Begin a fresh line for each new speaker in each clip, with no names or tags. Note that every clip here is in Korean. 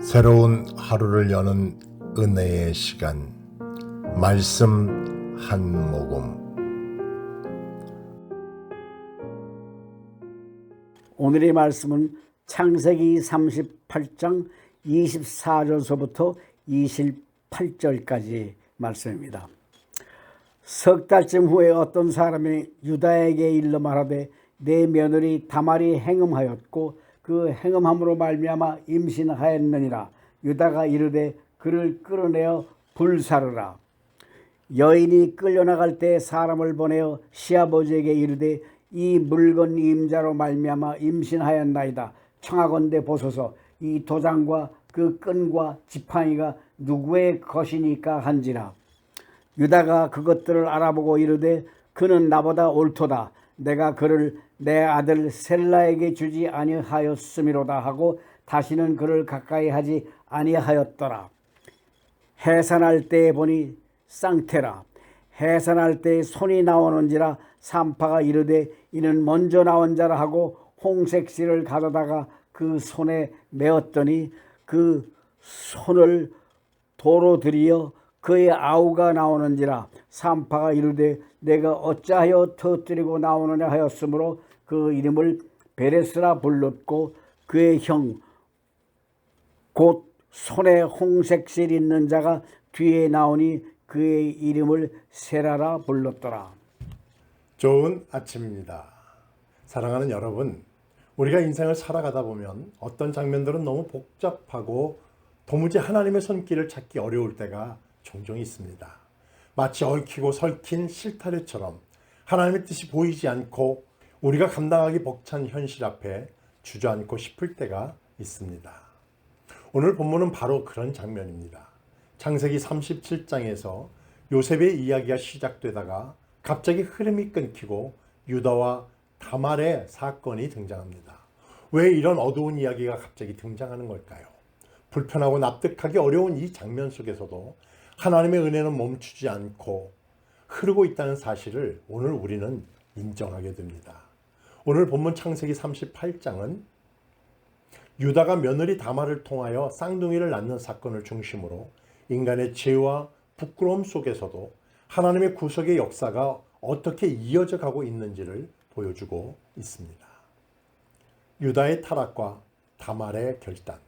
새로운 하루를 여는 은혜의 시간, 말씀 한 모금.
오늘의 말씀은 창세기 38장 24절서부터 28절까지 말씀입니다. 석 달쯤 후에 어떤 사람이 유다에게 일러 말하되 내 며느리 다말이 행음하였고 그 행음함으로 말미암아 임신하였느니라. 유다가 이르되 그를 끌어내어 불사르라. 여인이 끌려나갈 때 사람을 보내어 시아버지에게 이르되 이 물건 임자로 말미암아 임신하였나이다. 청하건대 보소서. 이 도장과 그 끈과 지팡이가 누구의 것이니까 한지라. 유다가 그것들을 알아보고 이르되 그는 나보다 옳도다. 내가 그를 내 아들 셀라에게 주지 아니하였음이로다 하고 다시는 그를 가까이 하지 아니하였더라. 해산할 때에 보니 쌍태라. 해산할 때 손이 나오는지라. 산파가 이르되 이는 먼저 나온 자라 하고 홍색실을 가져다가 그 손에 메었더니 그 손을 도로 들이어 그의 아우가 나오는지라. 산파가 이르되 내가 어찌하여 터뜨리고 나오느냐 하였으므로 그 이름을 베레스라 불렀고 그의 형 곧 손에 홍색실 있는 자가 뒤에 나오니 그의 이름을 세라라 불렀더라.
좋은 아침입니다. 사랑하는 여러분, 우리가 인생을 살아가다 보면 어떤 장면들은 너무 복잡하고 도무지 하나님의 손길을 찾기 어려울 때가 종종 있습니다. 마치 얽히고 설킨 실타래처럼 하나님의 뜻이 보이지 않고 우리가 감당하기 벅찬 현실 앞에 주저앉고 싶을 때가 있습니다. 오늘 본문은 바로 그런 장면입니다. 창세기 37장에서 요셉의 이야기가 시작되다가 갑자기 흐름이 끊기고 유다와 다말의 사건이 등장합니다. 왜 이런 어두운 이야기가 갑자기 등장하는 걸까요? 불편하고 납득하기 어려운 이 장면 속에서도 하나님의 은혜는 멈추지 않고 흐르고 있다는 사실을 오늘 우리는 인정하게 됩니다. 오늘 본문 창세기 38장은 유다가 며느리 다말을 통하여 쌍둥이를 낳는 사건을 중심으로 인간의 죄와 부끄러움 속에서도 하나님의 구속의 역사가 어떻게 이어져 가고 있는지를 보여주고 있습니다. 유다의 타락과 다말의 결단.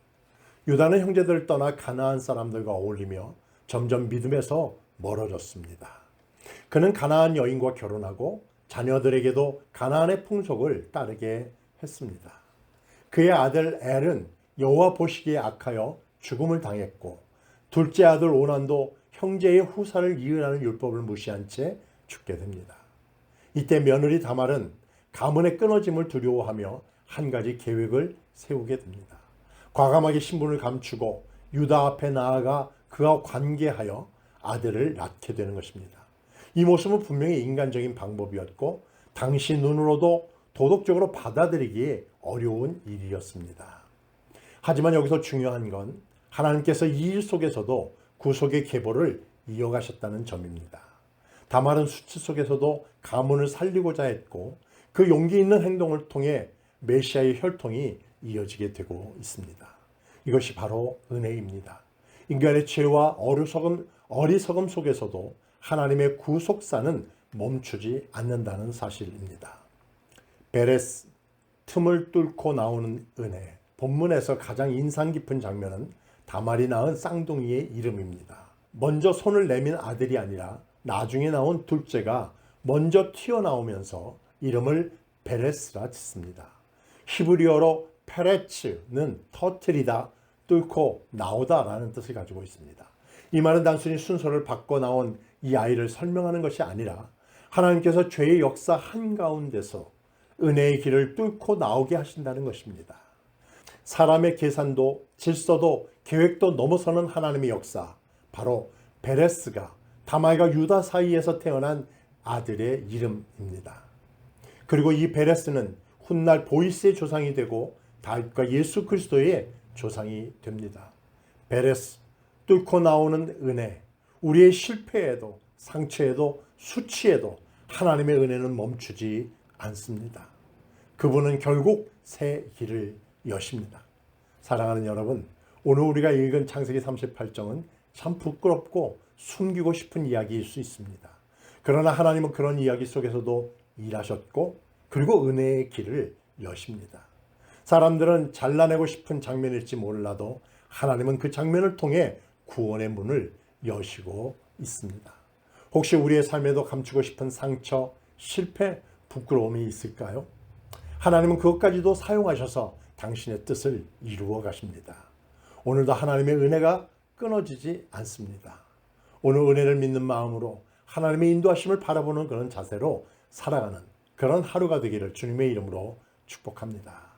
유다는 형제들을 떠나 가나안 사람들과 어울리며 점점 믿음에서 멀어졌습니다. 그는 가나안 여인과 결혼하고 자녀들에게도 가나안의 풍속을 따르게 했습니다. 그의 아들 엘은 여호와 보시기에 악하여 죽음을 당했고 둘째 아들 오난도 형제의 후사를 이은하는 율법을 무시한 채 죽게 됩니다. 이때 며느리 다말은 가문의 끊어짐을 두려워하며 한 가지 계획을 세우게 됩니다. 과감하게 신분을 감추고 유다 앞에 나아가 그와 관계하여 아들을 낳게 되는 것입니다. 이 모습은 분명히 인간적인 방법이었고 당시 눈으로도 도덕적으로 받아들이기 어려운 일이었습니다. 하지만 여기서 중요한 건 하나님께서 이 일 속에서도 구속의 계보를 이어가셨다는 점입니다. 다말은 수치 속에서도 가문을 살리고자 했고 그 용기 있는 행동을 통해 메시아의 혈통이 이어지게 되고 있습니다. 이것이 바로 은혜입니다. 인간의 죄와 어리석음 속에서도 하나님의 구속사는 멈추지 않는다는 사실입니다. 베레스, 틈을 뚫고 나오는 은혜. 본문에서 가장 인상 깊은 장면은 다말이 낳은 쌍둥이의 이름입니다. 먼저 손을 내민 아들이 아니라 나중에 나온 둘째가 먼저 튀어나오면서 이름을 베레스라 짓습니다. 히브리어로 페레츠는 터트리다, 뚫고 나오다 라는 뜻을 가지고 있습니다. 이 말은 단순히 순서를 바꿔 나온 이 아이를 설명하는 것이 아니라 하나님께서 죄의 역사 한가운데서 은혜의 길을 뚫고 나오게 하신다는 것입니다. 사람의 계산도 질서도 계획도 넘어서는 하나님의 역사, 바로 베레스가 다말과 유다 사이에서 태어난 아들의 이름입니다. 그리고 이 베레스는 훗날 보이스의 조상이 되고 다윗과 예수 그리스도의 조상이 됩니다. 베레스, 뚫고 나오는 은혜. 우리의 실패에도 상처에도 수치에도 하나님의 은혜는 멈추지 않습니다. 그분은 결국 새 길을 여십니다. 사랑하는 여러분, 오늘 우리가 읽은 창세기 38장은 참 부끄럽고 숨기고 싶은 이야기일 수 있습니다. 그러나 하나님은 그런 이야기 속에서도 일하셨고 그리고 은혜의 길을 여십니다. 사람들은 잘라내고 싶은 장면일지 몰라도 하나님은 그 장면을 통해 구원의 문을 여시고 있습니다. 혹시 우리의 삶에도 감추고 싶은 상처, 실패, 부끄러움이 있을까요? 하나님은 그것까지도 사용하셔서 당신의 뜻을 이루어 가십니다. 오늘도 하나님의 은혜가 끊어지지 않습니다. 오늘 은혜를 믿는 마음으로 하나님의 인도하심을 바라보는 그런 자세로 살아가는 그런 하루가 되기를 주님의 이름으로 축복합니다.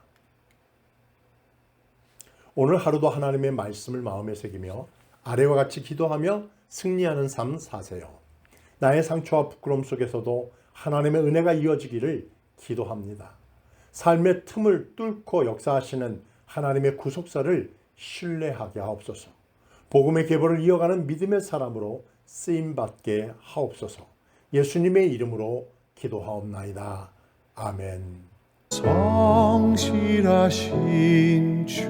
오늘 하루도 하나님의 말씀을 마음에 새기며 아래와 같이 기도하며 승리하는 삶 사세요. 나의 상처와 부끄러움 속에서도 하나님의 은혜가 이어지기를 기도합니다. 삶의 틈을 뚫고 역사하시는 하나님의 구속사를 신뢰하게 하옵소서. 복음의 계보를 이어가는 믿음의 사람으로 쓰임받게 하옵소서. 예수님의 이름으로 기도하옵나이다. 아멘.
성실하신 주